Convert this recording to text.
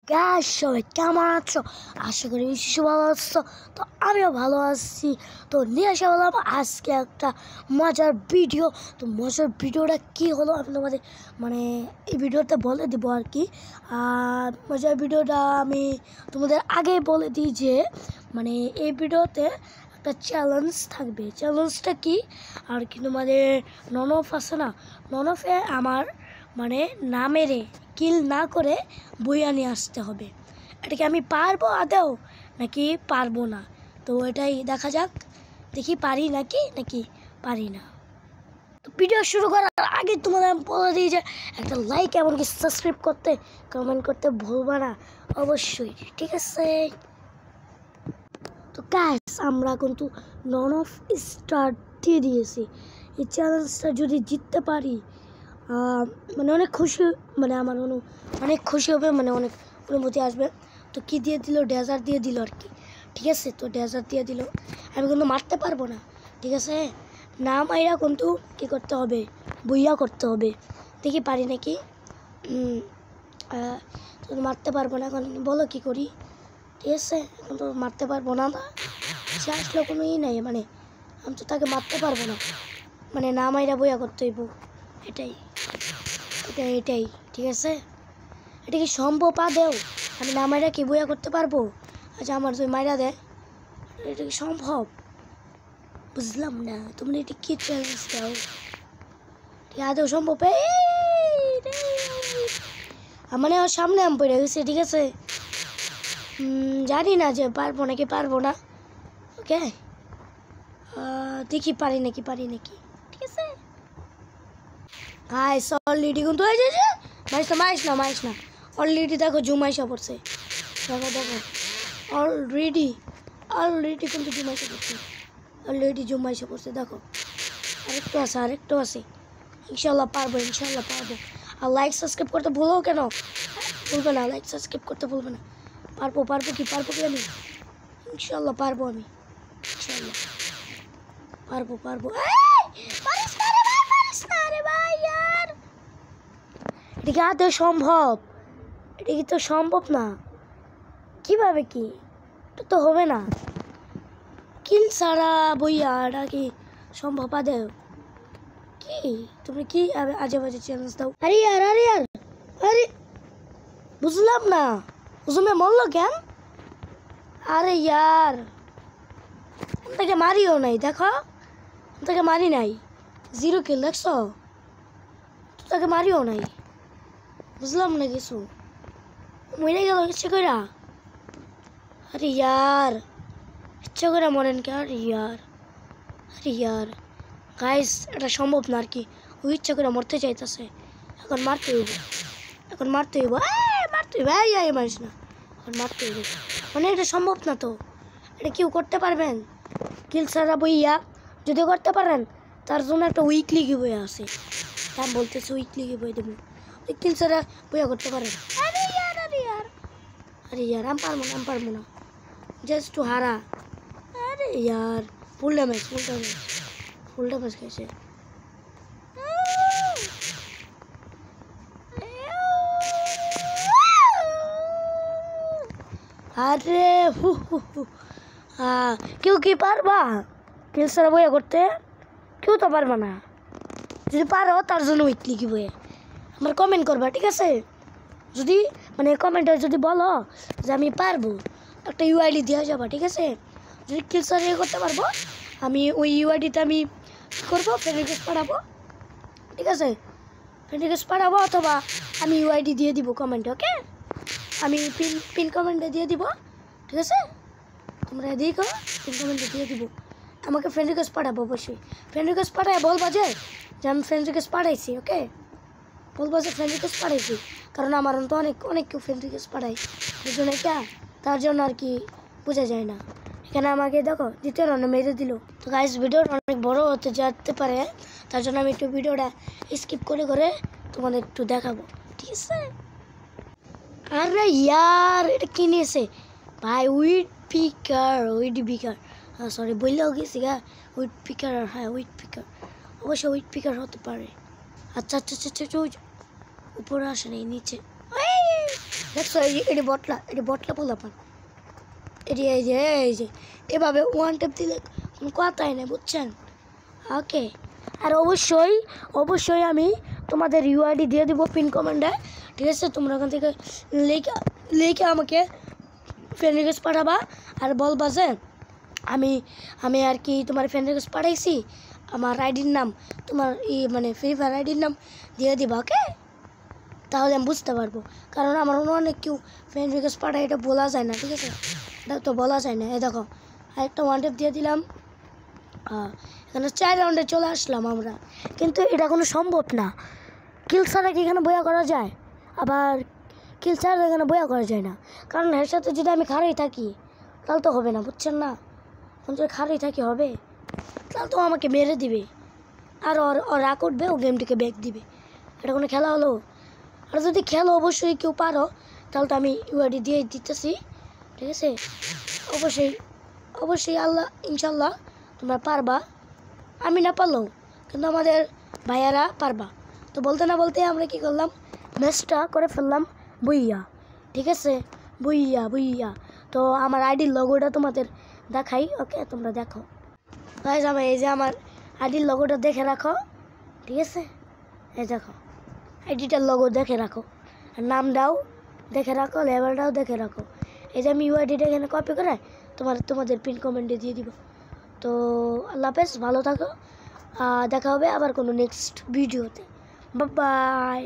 Gas সবাই কেমন আছো? আশা করি বিশেষ ভালো আছো। তো আমিও ভালো আছি। তো নিয়ে আসা বললাম আজকে একটা মজার ভিডিও। তো মজার ভিডিওটা কি হলো আমি তোমাদের এই ভিডিওতে বলে দেবো আর কি। আর মজার ভিডিওটা আমি তোমাদের আগেই বলে দিই যে এই ভিডিওতে একটা চ্যালেঞ্জ থাকবে। চ্যালেঞ্জটা কি আর কি, তোমাদের ননফ আছে না, ননফে আমার না মেরে কিল না করে বইয়া নিয়ে আসতে হবে। এটা কি আমি পারবো আদৌ নাকি পারবো না? তো এটাই দেখা যাক, দেখি পারি নাকি পারি না। তো ভিডিও শুরু করার আগে তোমাদের আমি বলে দিই যে একটা লাইক এমনকি সাবস্ক্রাইব করতে, কমেন্ট করতে ভুলবা না অবশ্যই, ঠিক আছে? তো গাইস আমরা কিন্তু নন অফ স্টার্ট দিয়ে দিয়েছি। এই চ্যালেঞ্জটা যদি জিততে পারি অনেক খুশি, আমার অনেক খুশি হবে, অনেক অনুভূতি আসবে। তো কি দিয়ে দিল, ডেজার্ট দিয়ে দিল আর কি, ঠিক আছে? তো ডেজার্ট দিয়ে দিল, আমি কিন্তু মারতে পারবো না, ঠিক আছে? না মাইরা কিন্তু কী করতে হবে, বইয়া করতে হবে। দেখি পারি নাকি। তো মারতে পারবো না, এখন বলো কী করি, ঠিক আছে? এখন তো মারতে পারবো না, সে আসলে কোনো নাই, আমি তো তাকে মারতে পারবো না, না মাইরা বইয়া করতে হইব। এটাই ঠিক আছে? এটা কি সম্ভব আদেও? আমি না মাইরা কি বইয়া করতে পারবো? আচ্ছা আমার যদি মাইরা দেয়, এটা কি সম্ভব? বুঝলাম না, তোমরা এটা কি চ্যালেঞ্জ দাও, ঠিক আদেও সম্ভব? ওর সামনে আমি পড়ে গেছি, ঠিক আছে? জানি না যে পারবো নাকি পারবো না। ওকে, দেখি পারি নাকি, ঠিক আছে? হাই অলরেডি কিন্তু মাইস না অলরেডি দেখো জুমাইসা পড়ছে, দেখো অলরেডি কিন্তু জুমাইসা পড়ছে, দেখো আরেকটু আছে। ইনশাল্লাহ পারবো। আর লাইক সাবস্ক্রাইব করতে ভুলো কেন, ভুলবে না, লাইক সাবস্ক্রাইব করতে ভুলবে না। পারবো কি আমি ইনশাল্লাহ পারবো, আমি ইনশাল্লাহ পারবো। এটা কি আদৌ সম্ভব? এটা কি তো সম্ভব না, কিভাবে কি, এটা তো হবে না। কিল ছাড়া বইয়া এটা কি সম্ভব আদৌ? কি তুমি কি আজে বাজে চ্যালেঞ্জ দাও? আরে বুঝলাম না, হুজুমে মরলো কেন? আরে ইয়ার তাকে মারিও নাই, দেখো তাকে মারি নাই, 0 কিল, দেখছো? তাকে মারিও নাই, বুঝলাম না কিছু, মরে গেল ইচ্ছে করে। আরে ইয়ার ইচ্ছে করে মরেন কে? আরে ইয়ার গাইস এটা সম্ভব না আর কি, ও ইচ্ছে করে মরতে চাইতেছে। এখন মারতে হইব মারিস না, এখন মারতে হইব। এটা সম্ভব না, তো এটা কেউ করতে পারবেন? কিল ছাড়া বইয়া যদি করতে পারেন তার জন্য একটা উইকলি বই আছে, আমি বলতেছি উইকলি বই দেবো, ওই কিল ছাড়া বইয়া করতে পারেন। আরে ইয়ার আমি পারবো না জাস্ট টু হারা। আরে ইয়ার ফুল ড্যামেজ খাইছে। আরে কেউ কি পারবা কিল ছাড়া বইয়া করতে? কেউ তো পারবা না। যদি পারো তার জন্য উইকলি কি বইয়ে আমার কমেন্ট করবা, ঠিক আছে? যদি কমেন্টে যদি বলো যে আমি পারবো, একটা ইউআইডি দেওয়া যাবে, ঠিক আছে? যদি কিল ছাড়া করতে পারবো আমি ওই ইউআইডিতে আমি কী করবো, ফ্রেন্ড রিকোয়েস্ট পাঠাবো, ঠিক আছে? ফ্রেন্ড রিকোয়েস্ট পাঠাবো অথবা আমি ইউআইডি দিয়ে দিব কমেন্টে, ওকে? আমি পিন কমেন্টে দিয়ে দিব, ঠিক আছে? তোমরা দেখো পিন কমেন্টে দিয়ে দিব, আমাকে ফ্রেন্ড রিকোয়েস্ট পাঠাবো। অবশ্যই ফ্রেন্ড রিকোয়েস্ট পাঠায় বলবা যে আমি ফ্রেন্ড রিকোয়েস্ট পাঠাইছি, ওকে? বলবো যে ফ্রেন্ড রিকোয়েস্ট পাঠাইছি, কারণ আমার তো অনেক কেউ ফ্রেন্ড রিকোয়েস্ট পাঠাই, বুঝলো না এটা? তার জন্য আর কি বোঝা যায় না। এখানে আমাকে দেখো দ্বিতীয় রাউন্ডে মেরে দিল। তো গাইস ভিডিওটা অনেক বড় হতে যেতে পারে, তার জন্য আমি একটু ভিডিওটা স্কিপ করে তোমাদের একটু দেখাবো, ঠিক আছে? আরে ইয়ার এটা কি নিয়েছে ভাই? উইড পিকার সরি বললেও গেছি গা, উইড পিকার, হ্যাঁ উইড পিকার, অবশ্যই উইড পিকার হতে পারে। আচ্ছা উপরে আসে নেই, নিচে দেখছো এটি বটলা পোলাপান এই যে এভাবে ওয়ান টেপ দিলে কোনো কথাই নেই বুঝছেন। ওকে, আর অবশ্যই আমি তোমাদের ইউআইডি দিয়ে দিব পিন কমেন্টে, ঠিক আছে? তোমরা ওখান থেকে লিখে আমাকে ফ্রেন্ড রিকোয়েস্ট পাঠাবা আর বলবা যে আমি আর কি তোমার ফ্রেন্ড রিকোয়েস্ট পাঠাইছি, আমার আইডির নাম তোমার মানে ফ্রি ফায়ার আইডির নাম দিয়ে দিবা। ওকে, তাহলে আমি বুঝতে পারবো, কারণ আমার অনেক কেউ ফ্রেন্ড রিকোয়েস্ট পাঠায়, এটা বলা যায় না, ঠিক আছে? এটা তো বলা যায় না। এই দেখো আরেকটা ওয়ান টেপ দিয়ে দিলাম। এখানে 4 রাউন্ডে চলে আসলাম আমরা, কিন্তু এটা কোনো সম্ভব না। কিল ছাড়া কি এখানে বয়া করা যায়? আবার কিল ছাড়া এখানে বয়া করা যায় না, কারণ এর সাথে যদি আমি খাড়াই থাকি তাহলে তো হবে না, বুঝছেন না? এখন যদি খাড়াই থাকি হবে তাহলে তো আমাকে মেরে দিবে, আর ওর রাগ উঠবে, ও গেমটিকে ব্যাক দিবে। এটা কোনো খেলা হলো? আর যদি খেলো অবশ্যই কেউ পারো তাহলে তো আমি ইউআইডি দিয়ে দিতেছি, ঠিক আছে? অবশ্যই আল্লাহ ইনশাল্লাহ তোমরা পারবা, আমি না পারলেও কিন্তু আমাদের ভাইয়ারা পারবা। তো বলতে না বলতে আমরা কি করলাম, ম্যাচটা করে ফেললাম বুইয়া, ঠিক আছে? বুইয়া। তো আমার আইডির লোগোটা তোমাদের দেখাই। ওকে, তোমরা দেখো গাইস, আমি এই যে আমার আইডির লোগোটা দেখে রাখো, ঠিক আছে? এই দেখো আইডিটার লোগো দেখে রাখো, আর নামটাও দেখে রাখো, লেভেলটাও দেখে রাখো। এই যে আমি ইউআইডিটা এখানে কপি করে তোমাদের পিন কমেন্টে দিয়ে দিব। তো আল্লাহ হাফেজ, ভালো থাকো, দেখা হবে আবার কোনো নেক্সট ভিডিওতে। বাই।